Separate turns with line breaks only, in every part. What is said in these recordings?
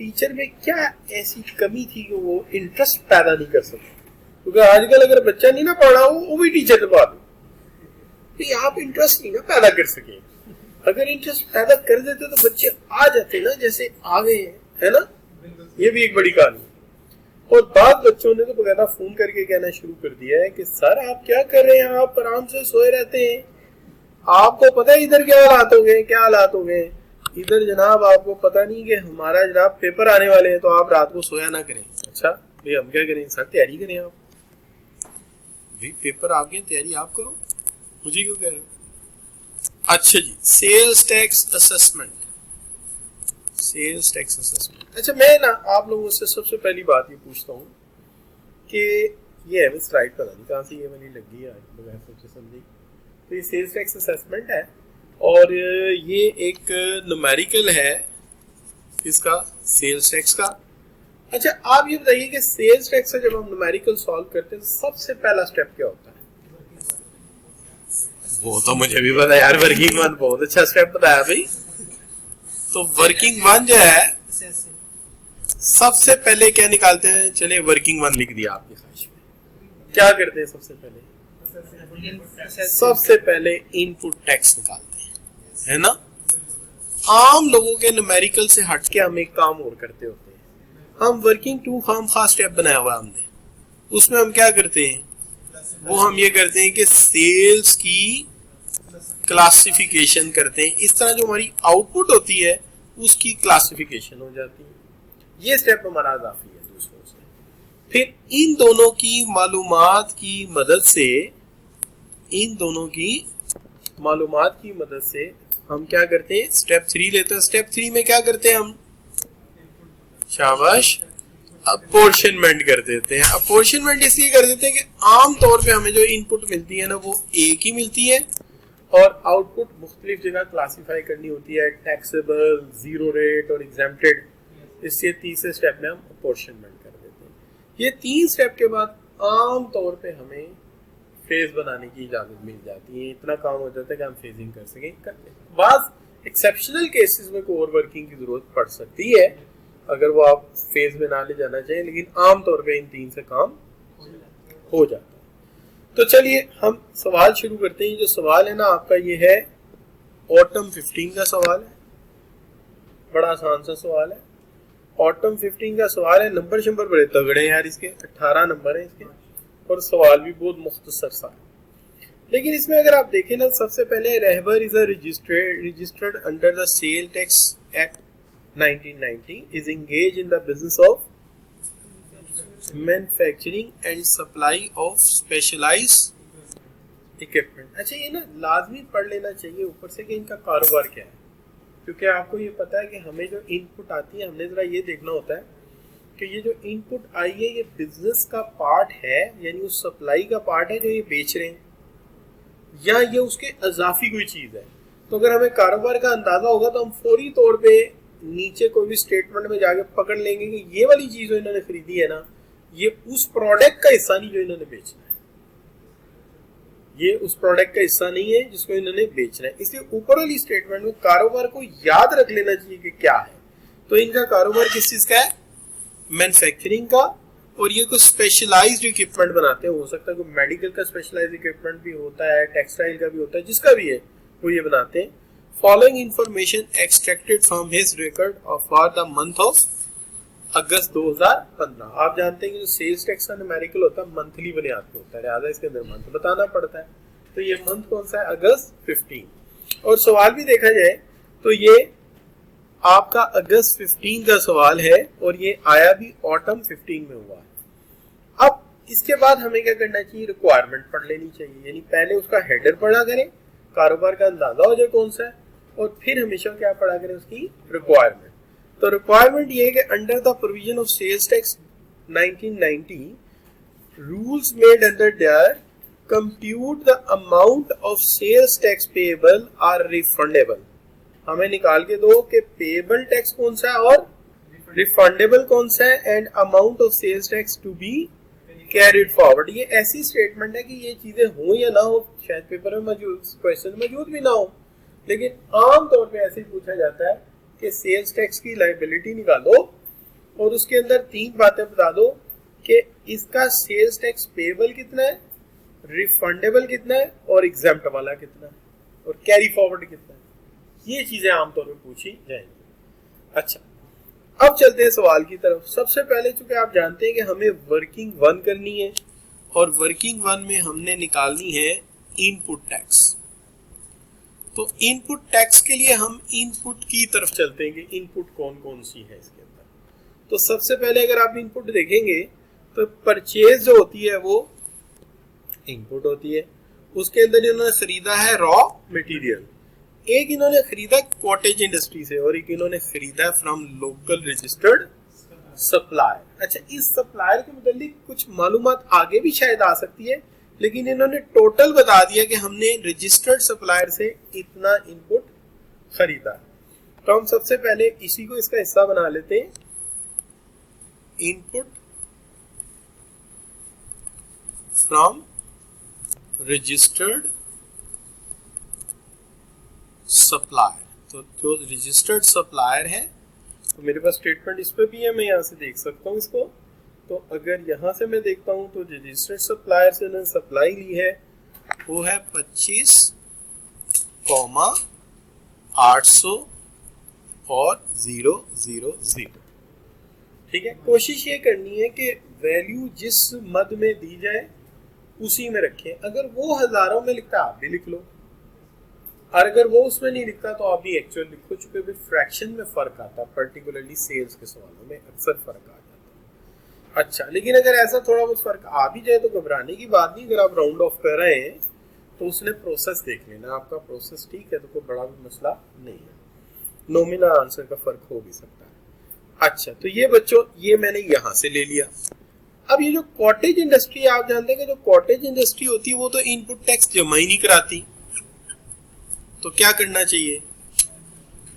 Teacher में क्या ऐसी कमी थी कि वो इंटरेस्ट पैदा नहीं कर सकते? क्योंकि आजकल अगर बच्चा नहीं ना पढ़ा हो वो भी टीचर दबा दो, तो आप इंटरेस्ट नहीं ना पैदा कर सके। अगर इंटरेस्ट पैदा कर देते तो बच्चे आ जाते ना, जैसे आ गए हैं, है ना। ये भी एक बड़ी कहानी। और बाद बच्चों ने तो बकायदा फोन करके कहना शुरू कर दिया है कि सर आप क्या कर रहे हैं, आप आराम से सोए रहते हैं, आपको पता है इधर क्या हालात हो गए, क्या हालात हो गए इधर जनाब, आपको पता नहीं कि हमारा जनाब पेपर आने वाले हैं, तो आप रात को सोया ना करें। अच्छा भाई हम क्या करें सर, तैयारी करें आप भाई, पेपर आ गए तैयारी आप करो, मुझे क्यों कह रहे हो। अच्छा जी, sales tax assessment, sales tax assessment. अच्छा मैं ना आप लोगों से सबसे पहली बात ये पूछता हूँ कि ये है स्लाइड पता नहीं कहाँ से ये वाली लगी है बगैर सोचे समझी। तो ये सेल्स टैक्स असेसमेंट है और ये एक न्यूमेरिकल है इसका, सेल्स टैक्स का। अच्छा आप ये बताइए कि सेल्स टैक्स का जब हम न्यूमेरिकल सॉल्व करते हैं तो सबसे पहला स्टेप क्या होता है? वो तो मुझे भी पता यार, वर्किंग वन बहुत अच्छा स्टेप बताया भाई। तो वर्किंग वन जो है सबसे पहले क्या निकालते हैं? चले वर्किंग वन लिख दिया आपकी ख्वाहिश में। क्या करते हैं सबसे पहले? सबसे पहले इनपुट टैक्स निकालते हैं, है ना। आम लोगों के न्यूमेरिकल से हट के हम एक काम और करते होते हैं, हम वर्किंग टू खाम खास स्टेप बनाया हुआ हमने, उसमें हम क्या करते हैं, वो हम ये करते हैं कि सेल्स की क्लासिफिकेशन करते हैं। इस तरह जो हमारी आउटपुट होती है उसकी क्लासिफिकेशन हो जाती है। ये स्टेप हमारा इजाफी है दूसरों से। फिर इन दोनों की मालूमात की मदद से, इन दोनों की मालूमात की मदद से हम क्या करते हैं, स्टेप 3 लेते हैं। स्टेप 3 में क्या करते हैं हम? शाबाश, अपोर्शनमेंट कर देते हैं। अपोर्शनमेंट इसलिए कर देते हैं कि आम तौर पे हमें जो इनपुट मिलती है ना वो एक ही मिलती है और आउटपुट मुख्तलिफ जगह क्लासीफाई करनी होती है, टैक्सेबल, जीरो रेट और एग्जेम्प्टेड। इसलिए तीसरे स्टेप में हम अपोर्शनमेंट कर देते हैं। ये 3 स्टेप के बाद आम तौर पे हमें फेज बनाने की इजाजत मिल जाती है। इतना काम हो जाता है कि हम फेजिंग कर सकें। बाज़ एक्सेप्शनल केसेस में कोई और वर्किंग की जरूरत पड़ सकती है अगर वो आप फेज में ना ले जाना चाहिए, लेकिन आम तौर पे इन 3 से काम हो जाता है। तो चलिए हम सवाल शुरू करते हैं। जो सवाल है ना आपका ये है ऑटम 15 का सवाल है, बड़ा आसान सा सवाल है। ऑटम 15 का सवाल है, नंबर शंबर बड़े तगड़े यार इसके, 18 नंबर है इसके और सवाल भी बहुत मुख्तसर सा है। लेकिन इसमें अगर आप देखें ना, सबसे पहले Rahbar is registered under the sale tax act 1990 is engaged in the business of manufacturing and supply of specialized equipment। अच्छा ये ना लाजमी पढ़ लेना चाहिए ऊपर से कि इनका कारोबार क्या है, क्योंकि आपको ये पता है कि हमें जो इनपुट आती है हमने जरा ये देखना होता है कि ये जो इनपुट आई है ये बिजनेस का पार्ट है, यानी उस सप्लाई का पार्ट है जो ये बेच रहे हैं, या ये उसके अजाफी कोई चीज़ है। तो अगर हमें कारोबार का अंदाजा होगा तो हम फौरी तौर पे नीचे कोई भी स्टेटमेंट में जाके पकड़ लेंगे कि ये वाली चीज जो इन्होंने खरीदी है ना ये उस प्रोडक्ट का हिस्सा नहीं जो इन्होंने बेचना है, ये उस प्रोडक्ट का हिस्सा नहीं है जिसको इन्होंने बेचना है। इसलिए ऊपर वाली स्टेटमेंट में कारोबार को याद रख लेना चाहिए कि क्या है। तो इनका कारोबार किस चीज का है? मैन्युफैक्चरिंग का। और ये कुछ स्पेशलाइज्ड इक्विपमेंट बनाते हैं, हो सकता है कोई मेडिकल का स्पेशलाइज्ड इक्विपमेंट भी होता है, टेक्सटाइल का भी होता है, जिसका भी है वो ये बनाते हैं। Following information extracted from his record for the month of अगस्त 2015। आप जानते हैं कि जो सेल्स टैक्स का न्यूमेरिकल होता है मंथली बुनियाद पे होता है, लिहाजा इसके अंदर मंथ बताना पड़ता है। तो ये मंथ कौन सा है? अगस्त 15। और सवाल भी देखा जाए तो ये आपका अगस्त 15 का सवाल है और ये आया भी ऑटम 15 में हुआ है। अब इसके बाद हमें क्या करना चाहिए? रिक्वायरमेंट पढ़ लेनी चाहिए, यानी पहले उसका हेडर पढ़ा करें, कारोबार का अंदाजा हो जाए कौन सा है, और फिर हमेशा क्या पढ़ा करें? उसकी रिक्वायरमेंट। तो रिक्वायरमेंट ये है कि under the provision of sales tax 1990 rules made under there compute the amount of sales tax payable or refundable. हमें निकाल के दो कि पेएबल टैक्स कौन सा है और रिफंडेबल कौन सा है, and amount of sales tax to be carried forward. ये ऐसी स्टेटमेंट है कि ये चीजें हो या ना हो, शायद पेपर में मौजूद, क्वेश्चन मौजूद भी ना हो, लेकिन आम तौर पे ऐसे ही पूछा जाता है कि सेल्स टैक्स की लायबिलिटी निकालो और उसके अंदर 3 बातें बता दो कि इसका सेल्स टैक्स पेबल कितना है, रिफंडेबल कितना है और एग्जेम्प्ट वाला कितना है और कैरी फॉरवर्ड कितना है। ये चीजें आमतौर पर पूछी जाएंगी। अच्छा, अब चलते हैं सवाल की तरफ। सबसे पहले चूंकि आप जानते हैं कि हमें वर्किंग 1 करनी है और वर्किंग 1 में हमने निकालनी है इनपुट टैक्स। तो इनपुट टैक्स के लिए हम इनपुट की तरफ चलते हैं कि इनपुट कौन कौन सी है इसके अंदर। तो सबसे पहले अगर आप इनपुट देखेंगे तो परचेज जो होती है वो इनपुट होती है। उसके अंदर इन्होंने खरीदा है रॉ मटेरियल, एक इन्होंने खरीदा कॉटेज इंडस्ट्री से और एक इन्होंने खरीदा फ्रॉम लोकल रजिस्टर्ड सप्लायर। अच्छा, इस सप्लायर के मुतालिक कुछ मालूमात आगे भी शायद आ सकती है, लेकिन इन्होंने टोटल बता दिया कि हमने रजिस्टर्ड सप्लायर से इतना इनपुट खरीदा। तो हम सबसे पहले इसी को इसका हिस्सा बना लेते हैं, इनपुट फ्रॉम रजिस्टर्ड सप्लायर। तो जो रजिस्टर्ड सप्लायर है, तो मेरे पास स्टेटमेंट इस पे भी है, मैं यहाँ से देख सकता हूँ इसको। तो अगर यहाँ से मैं देखता हूँ तो रजिस्टर्ड सप्लायर से उन्होंने सप्लाई ली है वो है 25,800 और 000। ठीक है, कोशिश ये करनी है कि वैल्यू जिस मद में दी जाए उसी में रखें। अगर वो हजारों में लिखता है आप भी लिख लो, और अगर वो उसमें नहीं लिखता तो आप भी एक्चुअल लिखो, चूंकि भी फ्रैक्शन में फर्क आता है, पर्टिकुलरली सेल्स के सवालों में अक्सर फर्क आ जाता है। अच्छा, लेकिन अगर ऐसा थोड़ा बहुत फर्क आ भी जाए तो घबराने की बात नहीं। अगर आप राउंड ऑफ कर रहे हैं तो उसने प्रोसेस देख लेना, आपका प्रोसेस ठीक है तो कोई बड़ा भी मसला नहीं है, नॉमिनल आंसर का फर्क हो भी सकता है। अच्छा, तो ये बच्चों ये मैंने यहाँ से ले लिया। अब ये जो कॉटेज इंडस्ट्री, आप जानते हैं कि जो कॉटेज इंडस्ट्री होती है वो तो इनपुट टैक्स जमा ही नहीं कराती। तो क्या करना चाहिए,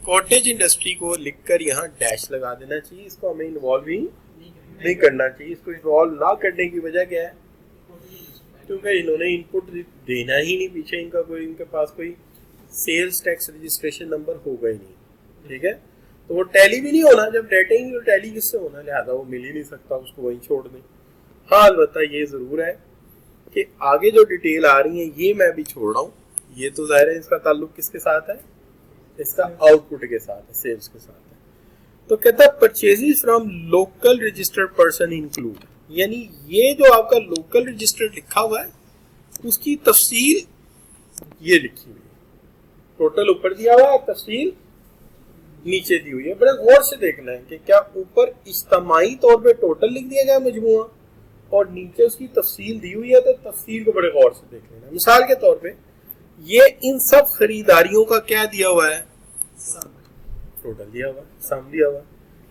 कॉटेज इंडस्ट्री को लिखकर यहाँ डैश लगा देना चाहिए। इसको हमें इन्वॉल्व ही नहीं करना चाहिए। इसको इन्वॉल्व ना करने की वजह क्या है, क्योंकि इन्होंने इनपुट देना ही नहीं, पीछे इनके पास कोई सेल्स टैक्स रजिस्ट्रेशन नंबर होगा ही नहीं। ठीक है, तो वो टैली भी नहीं होना, जब डेटा ही नहीं तो टैली किससे होना, लिहाजा वो मिल ही नहीं सकता, उसको वहीं छोड़ दें। हाँ, अलबत्ता ये जरूर है कि आगे जो डिटेल आ रही है ये मैं भी छोड़ रहा हूँ। ये तो जाहिर है इसका ताल्लुक किसके साथ है, इसका आउटपुट के साथ है, सेल्स के साथ है। तो कहता है purchases from local registered person include, यानी ये जो आपका लोकल रजिस्टर्ड लिखा हुआ है उसकी तफसील ये लिखी हुई है। टोटल ऊपर दिया हुआ है, तफसील नीचे दी हुई है। बड़े गौर से देखना है कि क्या ऊपर इज्तिमाई तौर पे टोटल लिख दिया गया मुजमुआ और नीचे उसकी तफसील दी हुई है, तो तफसील को बड़े गौर से देख लेना। मिसाल के तौर पे ये इन सब खरीदारियों का क्या दिया हुआ है, टोटल दिया हुआ है, सम दिया हुआ है,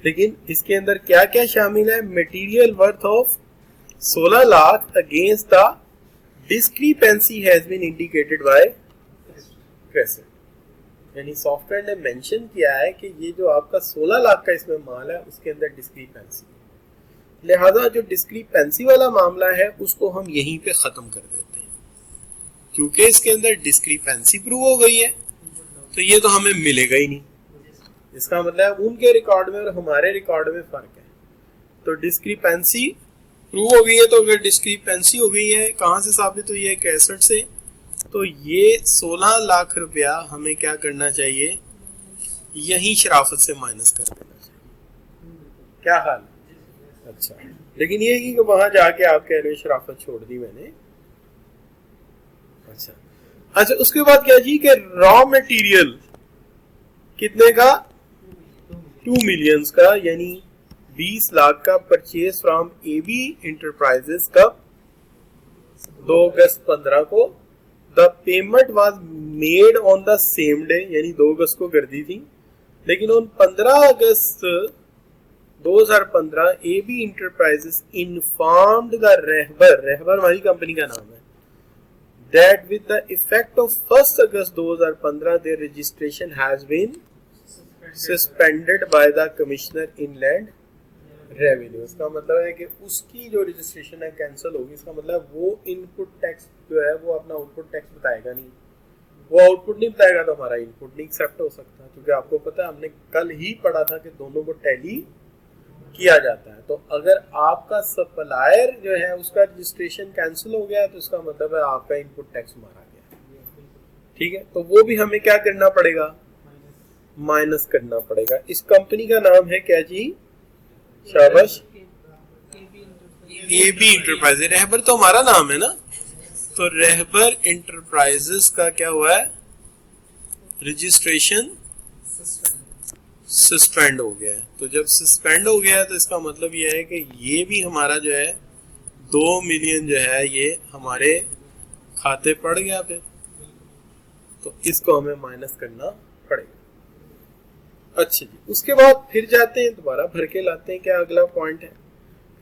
लेकिन इसके अंदर क्या क्या शामिल है, material worth of 16 lakh against the discrepancy has been indicated by Crescent. यानी सॉफ्टवेयर ने मेंशन किया है कि ये जो आपका 16 लाख का इसमें माल है उसके अंदर डिस्क्रिपेंसी है, लिहाजा जो डिस्क्रिपेंसी वाला मामला है उसको हम यहीं पे खत्म कर देते हैं। क्योंकि इसके अंदर डिस्क्रिपेंसी प्रूव हो गई है तो ये तो हमें मिलेगा ही नहीं। इसका मतलब उनके रिकॉर्ड में और हमारे रिकॉर्ड में फर्क है। तो डिस्क्रिपेंसी प्रूव हो गई है, तो अगर डिस्क्रिपेंसी हो गई है कहाँ से साबित हुई है, 61 से। तो ये 16 लाख रुपया हमें क्या करना चाहिए, यही शराफत से माइनस कर देना चाहिए। क्या हाल है? अच्छा, लेकिन ये कि वहां जाके आप कह रहे हो शराफत छोड़ दी मैंने। अच्छा, उसके बाद क्या जी कि रॉ मटेरियल कितने का, 2 मिलियन का, यानी 20 लाख का परचेज फ्रॉम एबी इंटरप्राइजेस कब, 2 अगस्त 15 को। The payment was made on the same day, यानी 2 अगस्त को कर दी थी, लेकिन on 15 August 2015 AB enterprises informed the Rahbar हमारी कंपनी का नाम है, that with the effect of 1st August 2015 their registration has been suspended by the Commissioner Inland Revenue। इसका मतलब है कि उसकी जो रजिस्ट्रेशन है कैंसिल होगी। इसका मतलब वो इनपुट टैक्स जो है वो अपना आउटपुट टैक्स बताएगा नहीं, वो आउटपुट नहीं बताएगा तो हमारा इनपुट नहीं एक्सेप्ट हो सकता, क्योंकि आपको पता है हमने कल ही पढ़ा था कि दोनों को टैली किया जाता है। तो अगर आपका सप्लायर जो है उसका रजिस्ट्रेशन कैंसिल हो गया तो इसका मतलब है आपका इनपुट टैक्स मारा गया। ठीक है, तो वो भी हमें क्या करना पड़ेगा, माइनस करना पड़ेगा। इस कंपनी का नाम है क्या जी, शाबाश, AB इंटरप्राइजेज। रहबर तो हमारा नाम है ना, तो रहबर इंटरप्राइजेस का क्या हुआ है, रजिस्ट्रेशन सस्पेंड हो गया है। तो जब सस्पेंड हो गया है तो इसका मतलब ये है कि ये भी हमारा जो है 2 मिलियन जो है ये हमारे खाते पड़ गया फिर, तो इसको हमें माइनस करना पड़ेगा। अच्छा जी, उसके बाद फिर जाते हैं दोबारा भर के लाते हैं, क्या अगला पॉइंट है,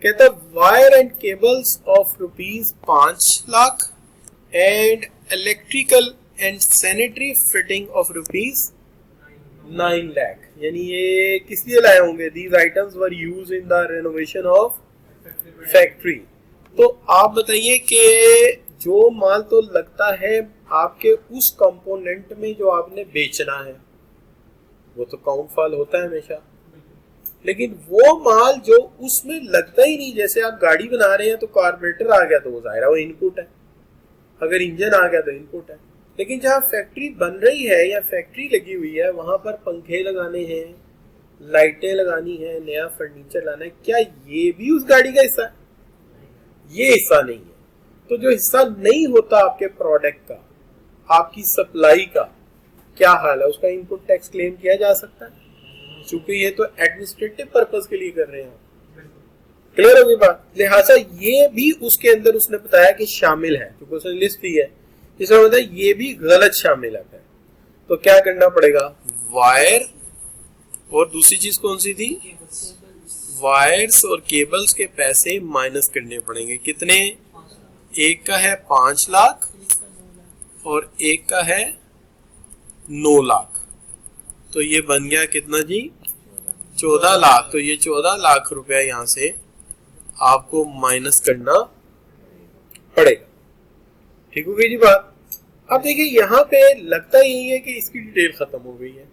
कहता है wire and cables of ₹5 lakh and electrical and sanitary fitting of ₹9 lakh. यानी ये किस लिए लाए होंगे, these items were use in the renovation of factory. तो आप बताइए कि जो माल तो लगता है आपके उस कंपोनेंट में जो आपने बेचना है, वो तो काउंट फॉल होता है हमेशा, लेकिन वो माल जो उसमें लगता ही नहीं, जैसे आप गाड़ी बना रहे हैं तो कार्बोरेटर आ गया तो वो जाहिर है वो इनपुट है, अगर इंजन आ गया तो इनपुट है। लेकिन जहाँ फैक्ट्री बन रही है या फैक्ट्री लगी हुई है वहां पर पंखे लगाने हैं, लाइटें लगानी है, नया फर्नीचर लाना है, क्या ये भी उस गाड़ी का हिस्सा है? ये हिस्सा नहीं है। तो जो हिस्सा नहीं होता आपके प्रोडक्ट का, आपकी सप्लाई का, क्या हाल है, उसका इनपुट टैक्स क्लेम किया जा सकता है, क्योंकि ये तो एडमिनिस्ट्रेटिव पर्पस के लिए कर रहे हैं। क्लियर होगी बात। लिहाजा ये भी उसके अंदर उसने बताया कि शामिल है, क्योंकि उसने लिस्ट दी है, इसका मतलब ये भी गलत शामिल है। तो क्या करना पड़ेगा, वायर और दूसरी चीज कौन सी थी, वायर्स और केबल्स के पैसे माइनस करने पड़ेंगे। कितने, एक का है 5 लाख और एक का है 9 लाख, तो ये बन गया कितना जी, 14 लाख। तो ये 14 लाख रुपया यहां से आपको माइनस करना पड़ेगा। ठीक हो गई जी बात। अब देखिए यहाँ पे लगता यही है कि इसकी डिटेल खत्म हो गई है,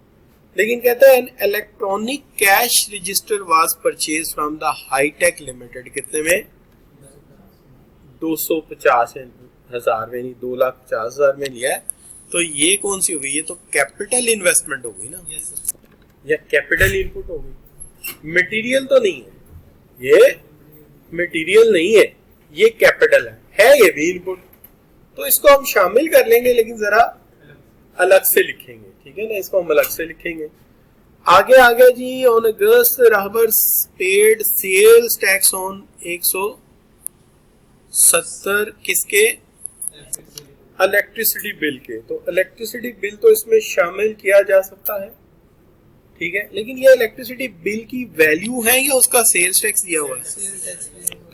लेकिन कहता है an electronic cash register was purchase from the Hitech limited. कितने में, 250,000 में, नहीं 2,50,000 में लिया है। तो ये कौन सी हो गई, ये तो कैपिटल इन्वेस्टमेंट हो गई ना, या कैपिटल इनपुट हो गई, मटेरियल तो नहीं है, ये मटेरियल नहीं है, ये कैपिटल है ये भी इनपुट। तो इसको हम शामिल कर लेंगे, लेकिन जरा अलग से लिखेंगे, ठीक है ना, इसको हम अलग से लिखेंगे। आगे जी, on August Rahbar paid sales tax on 170 किसके, इलेक्ट्रिसिटी बिल के। तो इलेक्ट्रिसिटी बिल तो इसमें शामिल किया जा सकता है, ठीक है, लेकिन ये इलेक्ट्रिसिटी बिल की वैल्यू है या उसका सेल्स टैक्स दिया हुआ है,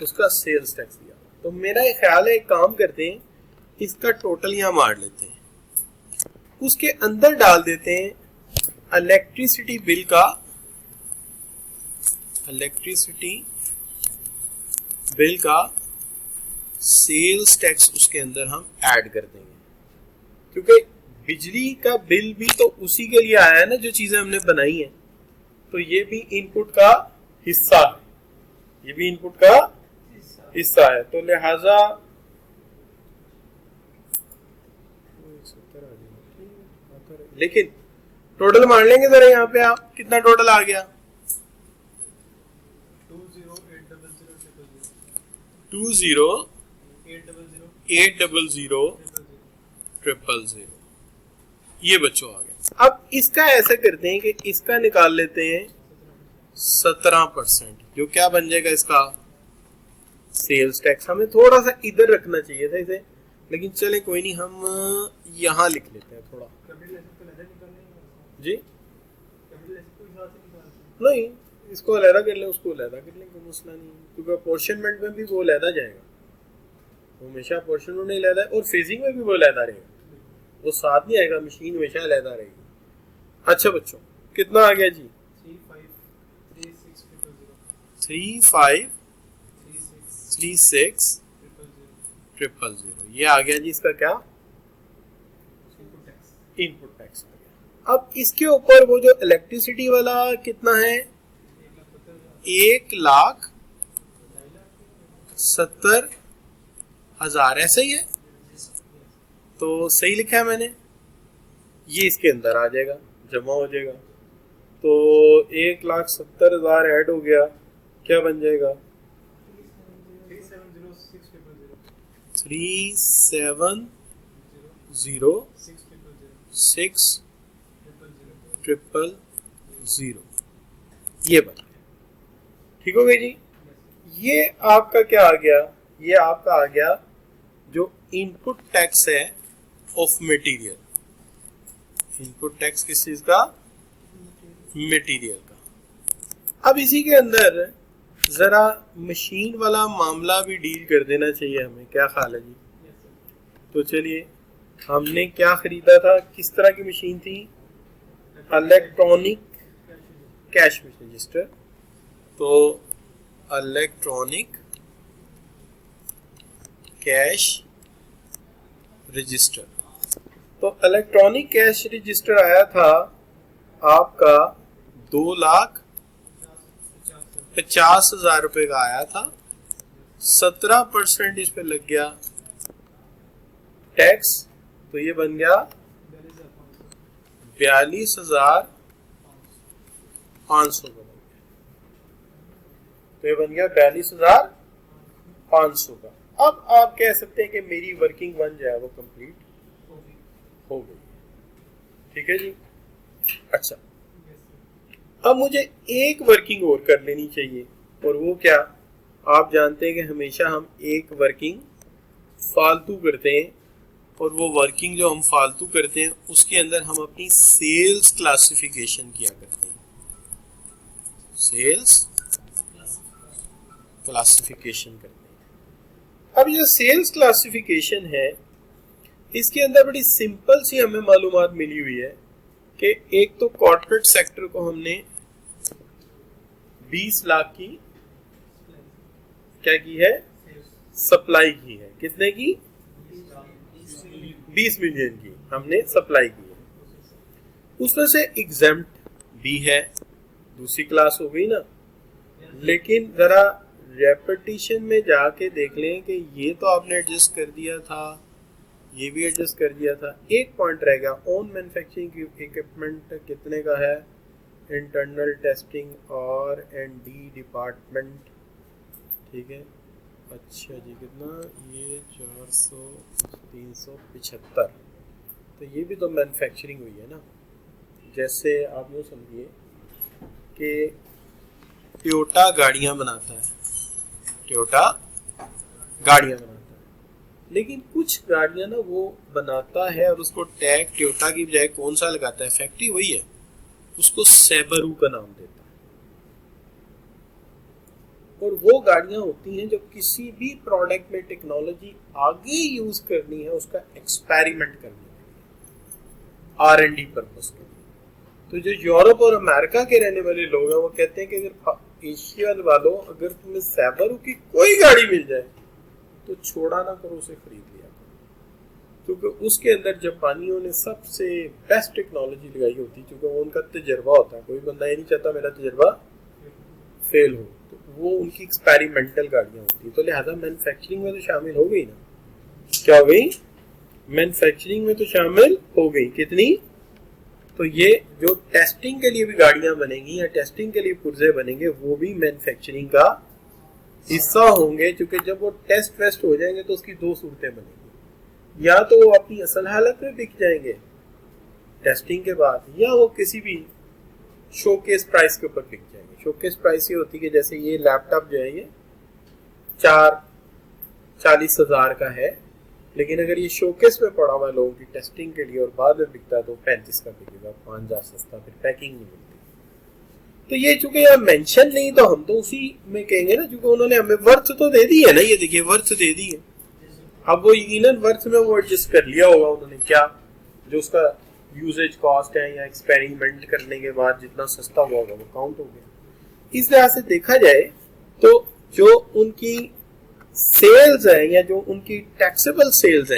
उसका सेल्स टैक्स दिया हुआ। तो मेरा ख्याल है एक काम करते हैं, इसका टोटल यहाँ मार लेते हैं, उसके अंदर डाल देते हैं इलेक्ट्रिसिटी बिल का, इलेक्ट्रिसिटी बिल का सेल्स टैक्स उसके अंदर हम ऐड कर देंगे, क्योंकि बिजली का बिल भी तो उसी के लिए आया है ना जो चीजें हमने बनाई हैं, तो ये भी इनपुट का हिस्सा है, ये भी इनपुट का हिस्सा है। तो लिहाजा लेकिन टोटल मान लेंगे जरा, यहाँ पे आप कितना टोटल आ गया, 20,800,000 ये बच्चों आ गया। अब इसका ऐसा करते हैं कि इसका निकाल लेते हैं 17%, जो क्या बन जाएगा इसका सेल्स टैक्स। हमें थोड़ा सा इधर रखना चाहिए था इसे, लेकिन चले कोई नहीं, हम यहाँ लिख लेते हैं थोड़ा जी, नहीं इसको अलहदा कर ले, उसको अलहदा कर ले, कोई मसला नहीं, क्योंकि अपोर्शनमेंट में भी वो अलहदा जाएगा, हमेशा अपोर्शनमेंट में अलहदा है, और फेजिंग में भी वो अलहदा रहेगा, वो साथ नहीं आएगा, मशीन हमेशा अलहदा रहेगी। अच्छा बच्चों, कितना आ गया जी, 3536,000 ये आ गया जी इसका क्या, इनपुट टैक्स आ गया। अब इसके ऊपर वो जो इलेक्ट्रिसिटी वाला कितना है, 1,70,000 ऐसा ही है, तो सही लिखा है मैंने, ये इसके अंदर आ जाएगा, जमा हो जाएगा। तो 1,70,000 ऐड हो गया, क्या बन जाएगा 3,70,6,000 ये बन गया। ठीक हो गई जी। ये आपका क्या आ गया, ये आपका आ गया जो इनपुट टैक्स है ऑफ मटेरियल। इनपुट टैक्स किस चीज का, मटेरियल का। अब इसी के अंदर जरा मशीन वाला मामला भी डील कर देना चाहिए हमें, क्या ख्याल है जी। तो चलिए, हमने क्या खरीदा था, किस तरह की मशीन थी, इलेक्ट्रॉनिक कैश रजिस्टर। तो इलेक्ट्रॉनिक कैश रजिस्टर, तो इलेक्ट्रॉनिक कैश रजिस्टर आया था आपका 2,50,000 रुपए का आया था। 17% इस पे लग गया टैक्स, तो ये बन गया 42,500 का बन गया। तो ये बन गया 42,500 का। अब आप कह सकते हैं कि मेरी वर्किंग वन जो है वो कंप्लीट हो गई। ठीक है जी। अच्छा, अब मुझे एक वर्किंग और कर लेनी चाहिए, और वो क्या, आप जानते हैं कि हमेशा हम एक वर्किंग फालतू करते हैं, और वो वर्किंग जो हम फालतू करते हैं उसके अंदर हम अपनी सेल्स क्लासिफिकेशन किया करते हैं। सेल्स क्लासिफिकेशन करते हैं। अब ये सेल्स क्लासिफिकेशन है, इसके अंदर बड़ी सिंपल सी हमें मालूमात मिली हुई है कि एक तो कॉर्पोरेट सेक्टर को हमने 20 लाख की क्या की है, सप्लाई की है। कितने की, 20 मिलियन की हमने सप्लाई की है। उसमें से एग्जेम्प्ट भी है, दूसरी क्लास हो गई ना। लेकिन जरा रेपिटेशन में जाके देख लें कि ये तो आपने एडजस्ट कर दिया था, ये भी एडजस्ट कर दिया था। एक पॉइंट रह गया, ओन मैन्युफैक्चरिंग इक्विपमेंट कितने का है, इंटरनल टेस्टिंग और एंड डिपार्टमेंट। ठीक है, अच्छा जी, कितना ये 400 375, तो ये भी तो मैन्युफैक्चरिंग हुई है ना। जैसे आप यूँ समझिए कि टोयोटा गाड़ियाँ बनाता है, टोयोटा गाड़ियाँ बनाता है, लेकिन कुछ गाड़ियाँ ना वो बनाता है और उसको टैग टोयोटा की बजाय कौन सा लगाता है, फैक्ट्री वही है, उसको सैबरू का नाम देता है। और वो गाड़ियाँ होती हैं जो किसी भी प्रोडक्ट में टेक्नोलॉजी आगे यूज करनी है, उसका एक्सपेरिमेंट करनी है R&D पर्पस के लिए। तो जो यूरोप और अमेरिका के रहने वाले लोग हैं वो कहते हैं कि अगर एशिया वालों, अगर तुम्हें सैबरू की कोई गाड़ी मिल जाए तो छोड़ा ना करो, उसे खरीद लिया करो, क्योंकि उसके अंदर जापानियों ने सबसे बेस्ट टेक्नोलॉजी लगाई होती है, क्योंकि वो उनका तजर्बा होता है। कोई बंदा ये नहीं चाहता मेरा तजर्बा फेल हो, तो वो उनकी एक्सपेरिमेंटल गाड़ियाँ होती है। तो लिहाजा मैन्युफैक्चरिंग में तो शामिल हो गई ना, क्या हो गई, मैन्युफैक्चरिंग में तो शामिल हो गई। कितनी, तो ये जो टेस्टिंग के लिए भी गाड़ियाँ बनेंगी या टेस्टिंग के लिए पुर्जे बनेंगे, वो भी मैन्युफैक्चरिंग का हिस्सा होंगे। क्योंकि जब वो टेस्ट वेस्ट हो जाएंगे तो उसकी दो सूरतें बनेंगी, या तो वो अपनी असल हालत में बिक जाएंगे टेस्टिंग के बाद, या वो किसी भी शोकेस प्राइस के ऊपर बिक जाएंगे। शोकेस प्राइस ये होती है कि जैसे ये लैपटॉप जो है ये 40,000 का है, लेकिन अगर ये शोकेस में पड़ा हुआ है लोगों की टेस्टिंग के लिए और बाद में बिकता है तो 35 का बिकेगा, 5,000 सस्ता, फिर पैकिंग नहीं मिलती। तो ये चूंकि यहाँ मेंशन नहीं तो हम तो उसी में कहेंगे ना, क्योंकि उन्होंने हमें वर्थ तो दे दी है ना, ये देखिए वर्थ दे दी है। अब वो यकीनन वर्थ में वो एडजस्ट कर लिया होगा उन्होंने, क्या जो उसका यूजेज कॉस्ट है या एक्सपेरिमेंट करने के बाद जितना सस्ता हुआ होगा वो काउंट हो गया। इस तरह से देखा जाए तो जो उनकी सेल्स है या जो उनकी टैक्सेबल सेल्स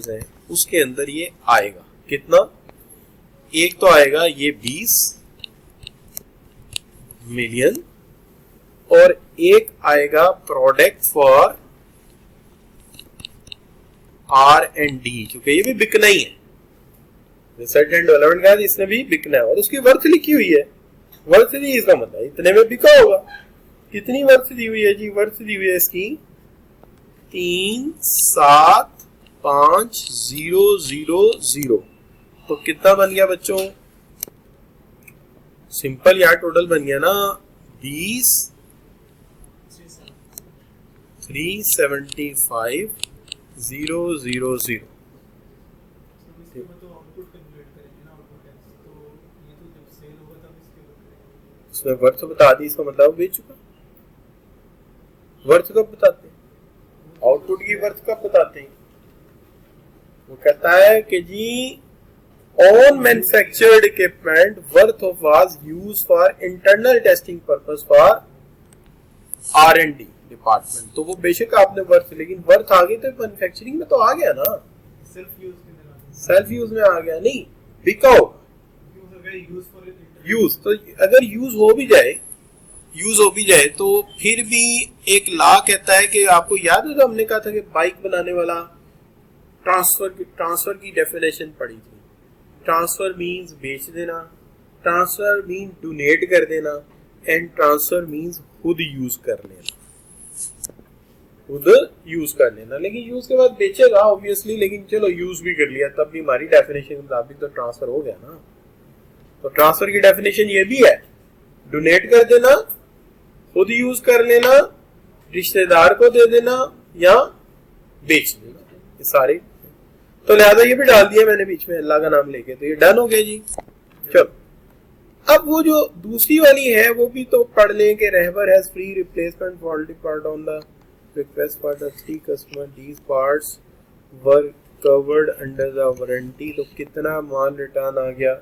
हैं उसके अंदर ये आएगा कितना, एक तो आएगा ये 20, मिलियन, और एक आएगा प्रोडक्ट फॉर R&D, क्योंकि ये भी बिकना ही है, रिसर्च एंड डेवलपमेंट का इसमें भी बिकना है, और उसकी वर्थ लिखी हुई है। वर्थ दी इसका मतलब इतने में बिका होगा। कितनी वर्थ दी हुई है जी? वर्थ दी हुई है इसकी 3,7,5,0,0। तो कितना बन गया बच्चों? सिंपल यार, टोटल बन गया ना 20,375,000। उसमें वर्थ बता दी, इसका मतलब बेच चुका। वर्थ कब बताते हैं? आउटपुट की वर्थ कब बताते हैं? वो कहता है कि जी on manufactured equipment worth of was used for internal testing purpose for R&D department. तो वो बेशक आपने वर्थ, लेकिन वर्थ आ गई तो मैन्युफैक्चरिंग में तो आ गया ना, सेल्फ यूज में आ गया, नहीं बिका होगा। यूज तो अगर यूज हो भी जाए तो फिर भी एक लॉ कहता है कि, आपको याद है तो हमने कहा था कि बाइक बनाने वाला ट्रांसफर की डेफिनेशन पढ़ी थी। ट्रांसफर मींस बेच देना, ट्रांसफर मींस डोनेट कर देना, एंड ट्रांसफर मींस खुद यूज कर लेना। लेकिन यूज के बाद बेचेगा ऑब्वियसली, लेकिन चलो यूज भी कर लिया, तब भी हमारी डेफिनेशन के मुताबिक तो ट्रांसफर हो गया ना। तो ट्रांसफर की डेफिनेशन ये भी है, डोनेट कर देना, खुद यूज कर लेना, रिश्तेदार को दे देना, या बेच देना, ये सारे। तो लिहाजा ये भी डाल दिया मैंने बीच में अल्लाह का नाम लेके, तो ये डन हो गया जी। चलो अब वो जो दूसरी वाली है वो भी तो पढ़ लें कि Rahbar has free replacement faulty part on the request for the 3 customer, these parts were covered under the warranty. तो कितना माल रिटर्न आ गया?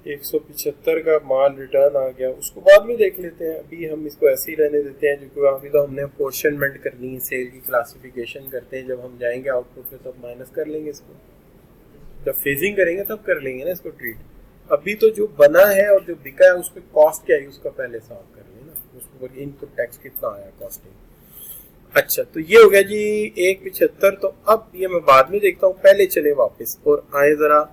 175 का माल रिटर्न आ गया। उसको बाद में देख लेते हैं, अभी हम इसको ऐसे ही रहने देते हैं, क्योंकि अभी तो हमने अपोर्शनमेंट करनी है, सेल की क्लासिफिकेशन करते हैं। जब हम जाएंगे आउटपुट पे तब माइनस कर लेंगे इसको, जब फेजिंग करेंगे तब कर लेंगे ना इसको ट्रीट। अभी तो जो बना है और जो बिका है उस पर कॉस्ट क्या है उसका पहले सॉल्व कर लेना, उसके ऊपर इनपुट टैक्स कितना आया कॉस्टिंग। अच्छा तो ये हो गया जी 175। तो अब ये मैं बाद में देखता हूँ, पहले चले वापस और आए जरा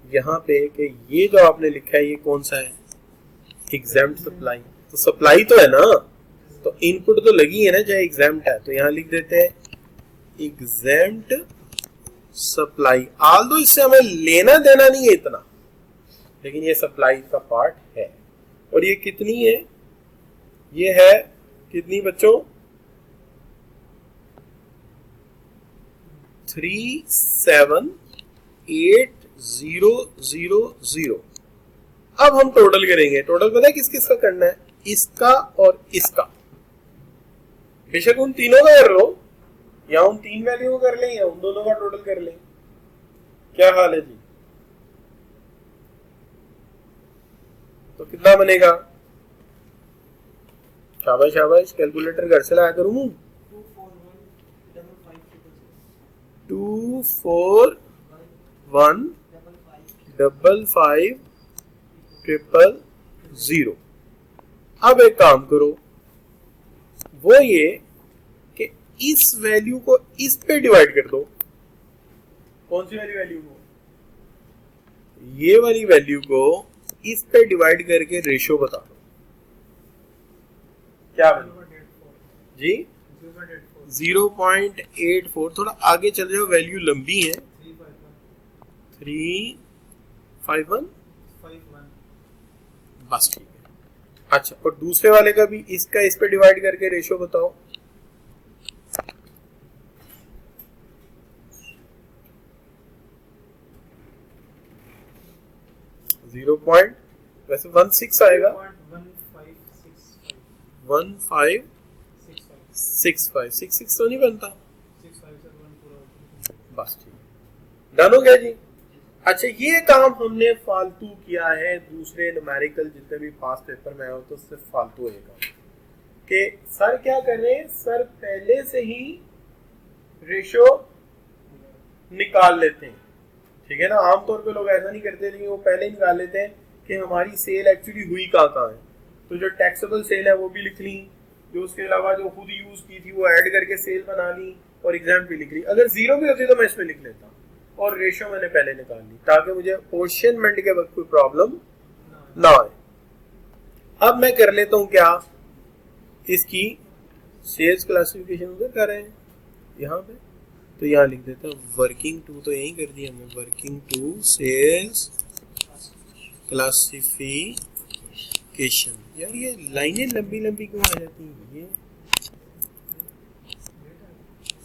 यहाँ पे कि ये जो आपने लिखा है ये कौन सा है? Exempt supply. तो सप्लाई तो है ना, तो इनपुट तो लगी है ना, चाहे एग्जाम्प्ट है। तो यहाँ लिख देते हैं एग्जाम्प्ट सप्लाई। आल दो इससे हमें लेना देना नहीं है इतना, लेकिन ये सप्लाई का पार्ट है। और ये कितनी है? ये है कितनी बच्चों? 378000। अब हम टोटल करेंगे। टोटल पता है किस किस का करना है? इसका और इसका। बेशक उन तीनों का कर लो, या उन 3 वैल्यू को कर लें, या उन दोनों का टोटल कर लें। क्या हाल है जी? तो कितना बनेगा? शाबाश शाबाश, कैलकुलेटर घर से लाया करूं। 2415500। अब एक काम करो, वो ये कि इस वैल्यू को इस पे डिवाइड कर दो। कौन सी वाली वैल्यू को? ये वाली वैल्यू को इस पे डिवाइड करके रेशो बता दो। क्या बनेगा जी? 0.84। थोड़ा आगे चल जाओ, वैल्यू लंबी है। 351 बस ठीक है। अच्छा और दूसरे वाले का भी इसका इस पे डिवाइड करके रेशो बताओ। वैसे 16 आएगा, 1565 तो नहीं बनता। बस ठीक, डन हो गया जी। अच्छा ये काम हमने फालतू किया है, दूसरे न्यूमेरिकल जितने भी पास पेपर में आए हो तो सिर्फ फालतू है काम कि सर क्या कर रहे हैं, सर पहले से ही रेशो निकाल लेते हैं। ठीक है ना, आमतौर पे लोग ऐसा नहीं करते, लेकिन वो पहले ही निकाल लेते हैं कि हमारी सेल एक्चुअली हुई कहाँ है। तो जो टैक्सेबल सेल है वो भी लिख ली, जो उसके अलावा जो खुद यूज की थी वो ऐड करके सेल बना ली और एग्जाम भी लिख ली। अगर जीरो भी होती तो मैं इसमें लिख लेता और रेशो मैंने पहले निकाल ली ताकि मुझे अपोर्शनमेंट के वक्त कोई प्रॉब्लम ना आए। अब मैं कर लेता हूँ क्या, इसकी सेल्स क्लासिफिकेशन उधर कर रहे हैं यहाँ पे, तो यहाँ लिख देता हूँ वर्किंग टू, तो यही कर दिया हमने, वर्किंग टू सेल्स क्लासिफिकेशन। यार ये लाइनें लंबी लंबी क्यों आ जाती हैं, ये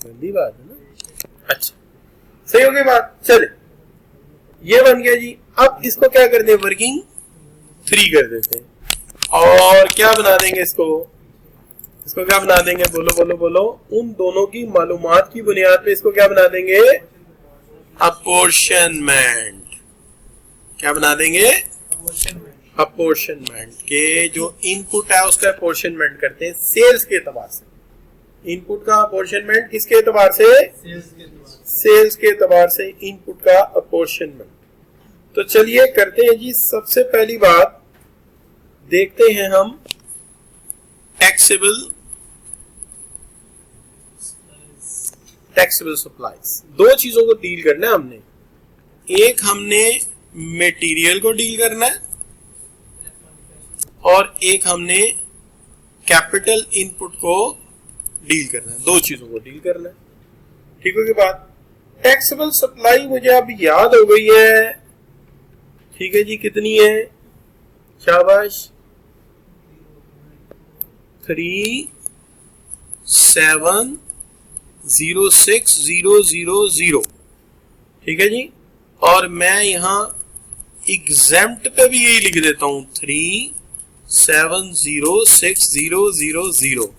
गंदी बात है ना। अच्छा सही हो गई बात, चले ये बन गया जी। अब इसको क्या कर दे, वर्किंग 3 कर देते हैं और क्या बना देंगे इसको क्या बना देंगे, बोलो बोलो बोलो, उन दोनों की मालूमात की बुनियाद पे इसको क्या बना देंगे, अपोर्शनमेंट। क्या बना देंगे, अपोर्शनमेंट के जो इनपुट है उसका अपोर्शनमेंट करते हैं सेल्स के एतबार से। इनपुट का अपोर्शनमेंट किसके एतबार से, सेल्स के एतबार से इनपुट का अपोर्शनमेंट। तो चलिए करते हैं जी। सबसे पहली बात देखते हैं हम टैक्सेबल सप्लाईज। दो चीजों को डील करना है हमने, एक हमने मटेरियल को डील करना है और एक हमने कैपिटल इनपुट को डील करना है, दो चीजों को डील करना है। ठीक हो गई बात। टैक्सेबल सप्लाई मुझे अब याद हो गई है, ठीक है जी, कितनी है, शाबाश, 3706,000। ठीक है जी। और मैं यहां एग्जेम्प्ट पे भी यही लिख देता हूं 3706,000।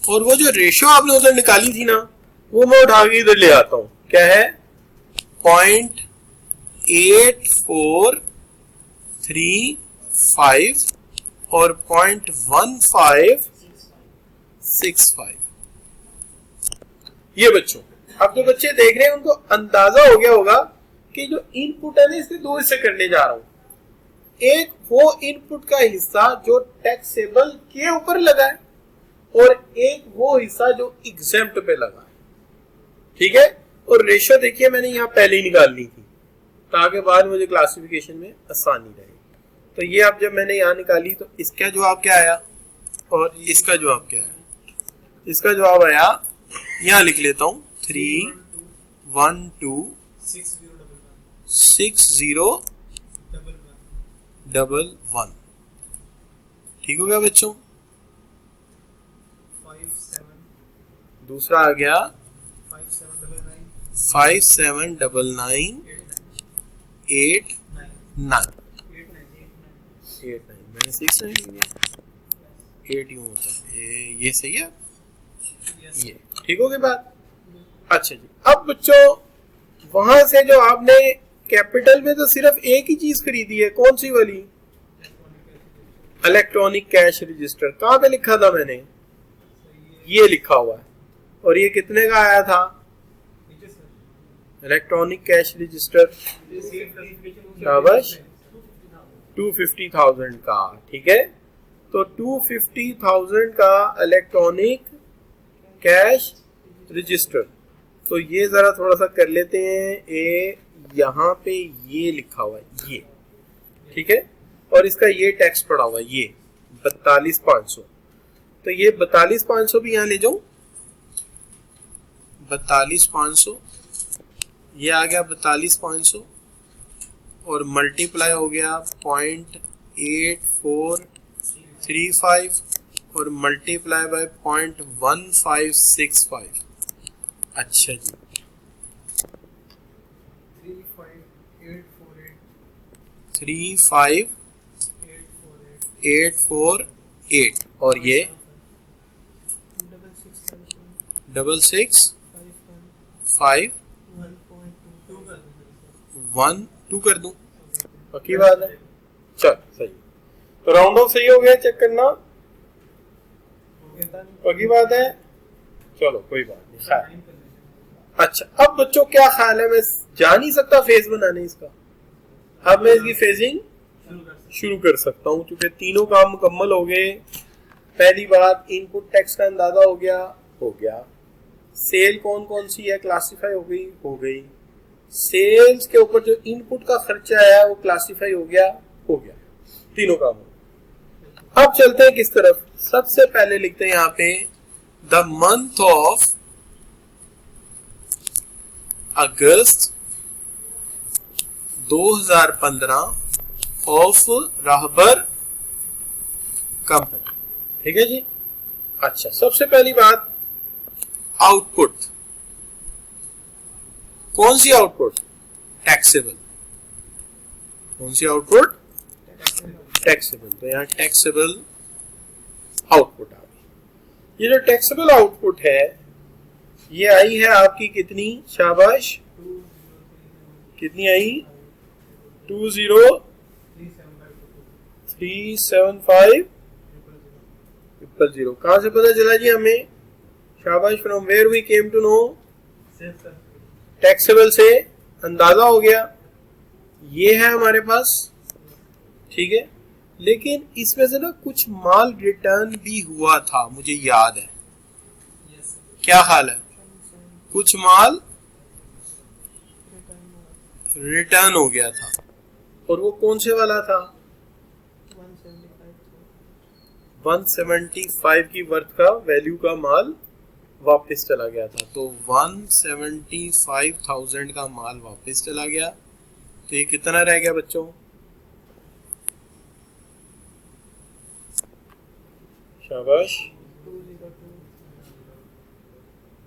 और वो जो रेशो आपने उधर निकाली थी ना, वो मैं उठा के इधर ले आता हूं, क्या है 0.8435 और 0.1565। ये बच्चों, अब जो बच्चे देख रहे हैं उनको अंदाजा हो गया होगा कि जो इनपुट है ना इसके दो हिस्से करने जा रहा हूं। एक वो इनपुट का हिस्सा जो टैक्सेबल के ऊपर लगा है और एक वो हिस्सा जो एग्जेम्प्ट पे लगा है। ठीक है। और रेशो देखिए मैंने यहां पहले ही निकाल ली थी ताकि बाद मुझे क्लासिफिकेशन में आसानी रहे। तो ये अब जब मैंने यहां निकाली तो इसका जवाब क्या आया और इसका जवाब क्या आया। इसका जवाब आया, यहां लिख लेता हूं 3126011। ठीक हो गया बच्चों। दूसरा आ गया 579989। मैंने 6 नहीं लिया, 8 यूं होता है, ये सही है, ये ठीक हो गई बात। अच्छा जी, अब बच्चों वहां से जो आपने कैपिटल में तो सिर्फ एक ही चीज खरीदी है, कौन सी वाली, इलेक्ट्रॉनिक कैश रजिस्टर। कहां पे लिखा था मैंने, ये लिखा हुआ है। और ये कितने का आया था, इलेक्ट्रॉनिक कैश रजिस्टर 250,000 का। ठीक है, तो 250,000 का इलेक्ट्रॉनिक कैश रजिस्टर। तो ये जरा थोड़ा सा कर लेते हैं, यहाँ पे ये लिखा हुआ है ये, ठीक है, और इसका ये टैक्स पड़ा हुआ है ये 42,500। तो ये 42,500 भी यहाँ ले जाऊं, 42,500 ये आ गया 42,500 और मल्टीप्लाई हो गया 0.8435 और मल्टीप्लाई बाय 0.1565। अच्छा जी, 35848 और ये 66512 कर दूं, पक्की बात है। चल सही, तो राउंड ऑफ सही हो गया, चेक करना, पक्की बात है। चलो कोई बात नहीं, ख्याल। अच्छा, अब बच्चों क्या ख्याल है, मैं जा नहीं सकता फेज बनाने इसका, अब मैं इसकी फेजिंग शुरू कर सकता हूं, क्योंकि तीनों काम मुकम्मल हो गए। पहली बात, इनपुट टैक्स का अंदाजा हो गया। सेल कौन कौन सी है, क्लासिफाई हो गई। सेल्स के ऊपर जो इनपुट का खर्चा है वो क्लासिफाई हो गया। तीनों काम हो गए। अब चलते हैं किस तरफ। सबसे पहले लिखते हैं यहाँ पे the month of August 2015 of Rahbar company. ठीक है जी। अच्छा, सबसे पहली बात, आउटपुट। कौन सी आउटपुट? टैक्सेबल। कौन सी आउटपुट? टैक्सेबल। तो यहां टैक्सेबल आउटपुट आ गई। ये जो टैक्सेबल आउटपुट है ये आई है आपकी कितनी, शाबाश, कितनी आई? 2037500। कहां से पता चला जी हमें? शाबाश, from where we came to know? Taxable से अंदाजा हो गया। ये है हमारे पास, ठीक है। लेकिन इसमें से ना कुछ माल रिटर्न भी हुआ था, मुझे याद है। क्या हाल है? कुछ माल रिटर्न हो गया था, और वो कौन से वाला था? 175 की वर्थ का वैल्यू का माल वापस चला गया था। तो 175,000 का माल वापस चला गया। तो ये कितना रह गया बच्चों? शाबाश,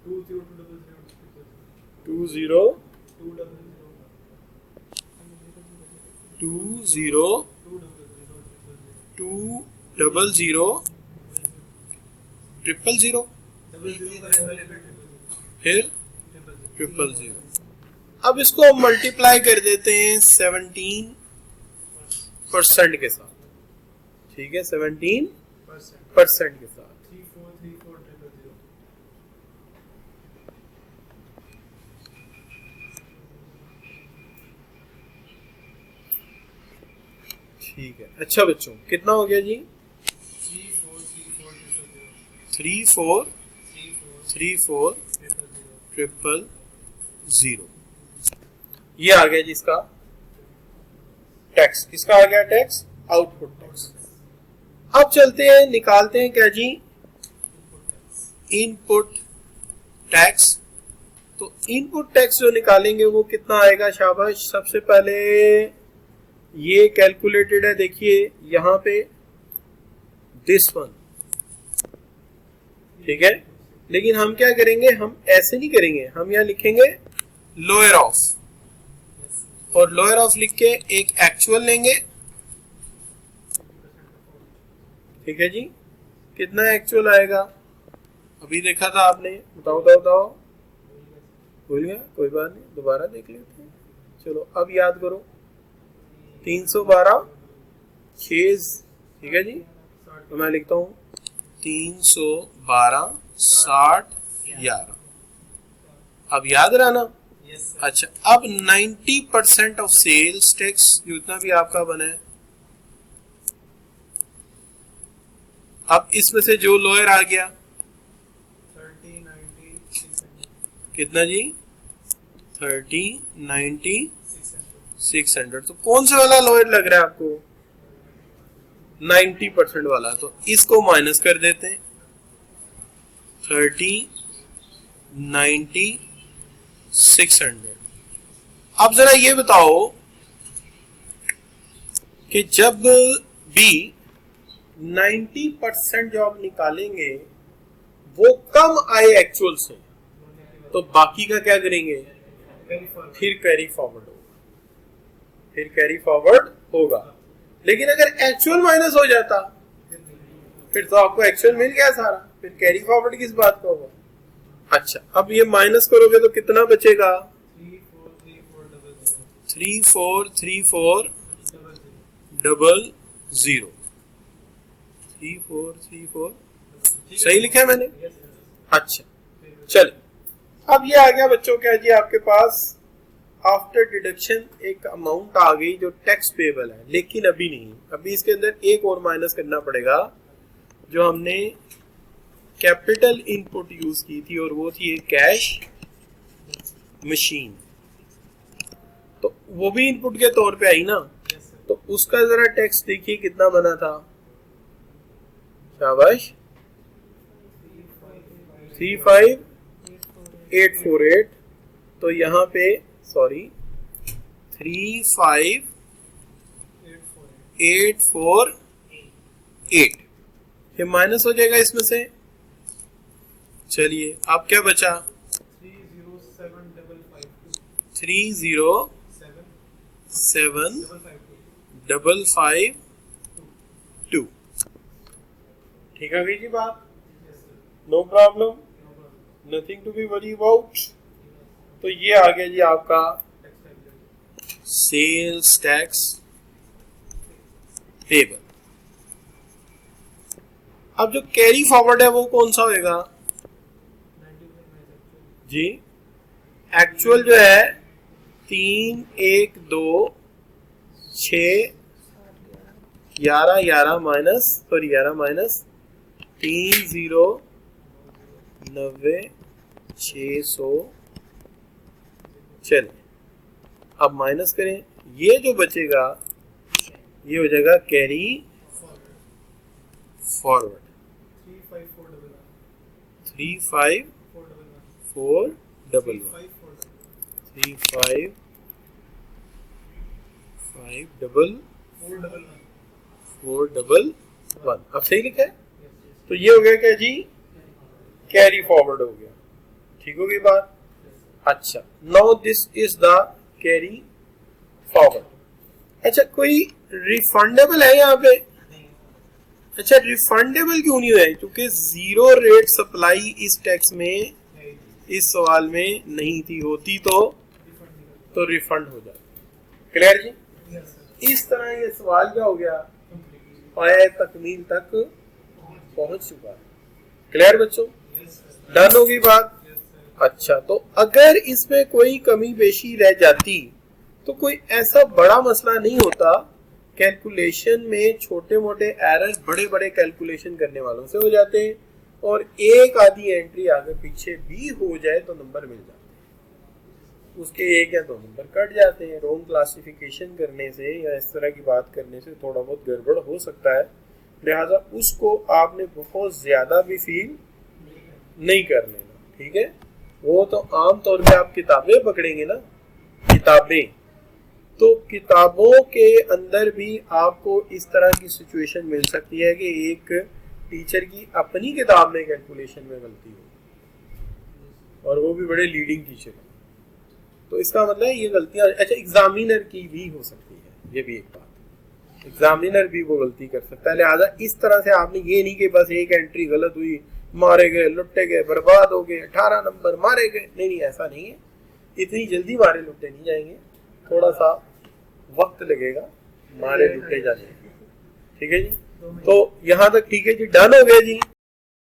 200,000 फिर 000। अब इसको हम मल्टीप्लाई कर देते हैं 17% के साथ। ठीक है, 17% के साथ। ठीक है। अच्छा बच्चों, कितना हो गया जी? 34,34,000। ये आ गया जी इसका टैक्स। किसका आ गया टैक्स? Output tax. अब चलते हैं, निकालते हैं क्या जी? Input tax. तो इनपुट टैक्स जो निकालेंगे वो कितना आएगा? शाबाश, सबसे पहले ये कैलकुलेटेड है, देखिए यहां पे दिस वन, ठीक है। लेकिन हम क्या करेंगे? हम ऐसे नहीं करेंगे, हम यहां लिखेंगे लोअर ऑफ, और लोअर ऑफ लिख के एक एक्चुअल लेंगे। ठीक है जी। कितना एक्चुअल आएगा? अभी देखा था आपने, बताओ। भूल गया? कोई बात नहीं, दोबारा देख लेते हैं। चलो अब याद करो। 312 6, ठीक है जी। तो मैं लिखता हूं 312 60 11। अब याद रहा ना? अच्छा, अब 90% ऑफ सेल्स टैक्स जितना भी आपका बना है, अब इसमें से जो लोअर आ गया 30, 90, 600। कितना जी? 30, 90, 600। तो कौन सा वाला लोअर लग रहा है आपको? 90% वाला। तो इसको माइनस कर देते हैं। 30, 90, 600। अब जरा ये बताओ कि जब भी 90% जो आप निकालेंगे वो कम आए एक्चुअल से, तो बाकी का क्या करेंगे? फिर कैरी फॉरवर्ड होगा। लेकिन अगर एक्चुअल माइनस हो जाता फिर तो आपको एक्चुअल मिल गया सारा, फिर कैरी फॉरवर्ड किस बात का होगा? अच्छा, अब ये माइनस करोगे तो कितना बचेगा? 343400। 3434 सही लिखा है मैंने? अच्छा, चलिए अब ये आ गया बच्चों क्या जी आपके पास आफ्टर डिडक्शन एक अमाउंट आ गई जो टैक्स पेबल है, लेकिन अभी नहीं, अभी इसके अंदर एक और माइनस करना पड़ेगा जो हमने कैपिटल इनपुट यूज की थी और वो थी एक कैश मशीन, तो वो भी इनपुट के तौर पे आई ना, तो उसका जरा टैक्स देखिए कितना बना था, शाबाश 35848, तो यहाँ पे सॉरी 35848, ये माइनस हो जाएगा इसमें से। चलिए अब क्या बचा, 3075552, ठीक है जी बात, no problem, nothing to be worry about. तो ये आ गया जी आपका सेल्स टैक्स पेबल। अब जो कैरी फॉरवर्ड है वो कौन सा होएगा जी, एक्चुअल जो है 3 1 2 6 11 11 माइनस 3 0 90 600, चलिए अब माइनस करें, ये जो बचेगा ये हो जाएगा कैरी फॉरवर्ड 35411। अब सही लिखा है, तो ये हो गया क्या जी, कैरी फॉरवर्ड हो गया, ठीक हो गई बात। अच्छा, now this is the carry forward. अच्छा, कोई रिफंडेबल है यहाँ पे? अच्छा, रिफंडेबल क्यों नहीं है? क्योंकि जीरो रेट सप्लाई इस टैक्स में, इस सवाल में नहीं थी, होती तो रिफंड हो जाता। क्लियर जी? इस तरह ये सवाल क्या हो गया, पाया तकमील तक पहुंच चुका है। क्लियर बच्चों, डन होगी बात। अच्छा, तो अगर इसमें कोई कमी पेशी रह जाती तो कोई ऐसा बड़ा मसला नहीं होता, कैलकुलेशन में छोटे मोटे एरर बड़े बड़े कैलकुलेशन करने वालों से हो जाते हैं, और एक आधी एंट्री आगे पीछे भी हो जाए तो नंबर मिल जाते हैं, उसके 1 या 2 नंबर कट जाते हैं। रॉन्ग क्लासिफिकेशन करने से या इस तरह की बात करने से थोड़ा बहुत गड़बड़ हो सकता है, लिहाजा उसको आपने बहुत ज्यादा भी फील नहीं कर लेना, ठीक है। वो तो आम तौर पे आप किताबें पकड़ेंगे ना, किताबें, तो किताबों के अंदर भी आपको इस तरह की सिचुएशन मिल सकती है कि एक टीचर की अपनी किताब में कैलकुलेशन में गलती हो, और वो भी बड़े लीडिंग टीचर है, तो इसका मतलब ये गलतियां, अच्छा एग्जामिनर की भी हो सकती है, ये भी एक बात, एग्जामिनर भी वो गलती कर सकता है। लिहाजा इस तरह से आपने ये नहीं कि बस एक एंट्री गलत हुई, मारे गए, लुट्टे गए, बर्बाद हो गए, 18 नंबर मारे गए, नहीं, ऐसा नहीं है, इतनी जल्दी मारे लुट्टे नहीं जाएंगे, थोड़ा सा वक्त लगेगा मारे लुट्टे जाने, ठीक है जी। तो यहाँ तक ठीक है जी, डन हो गया जी।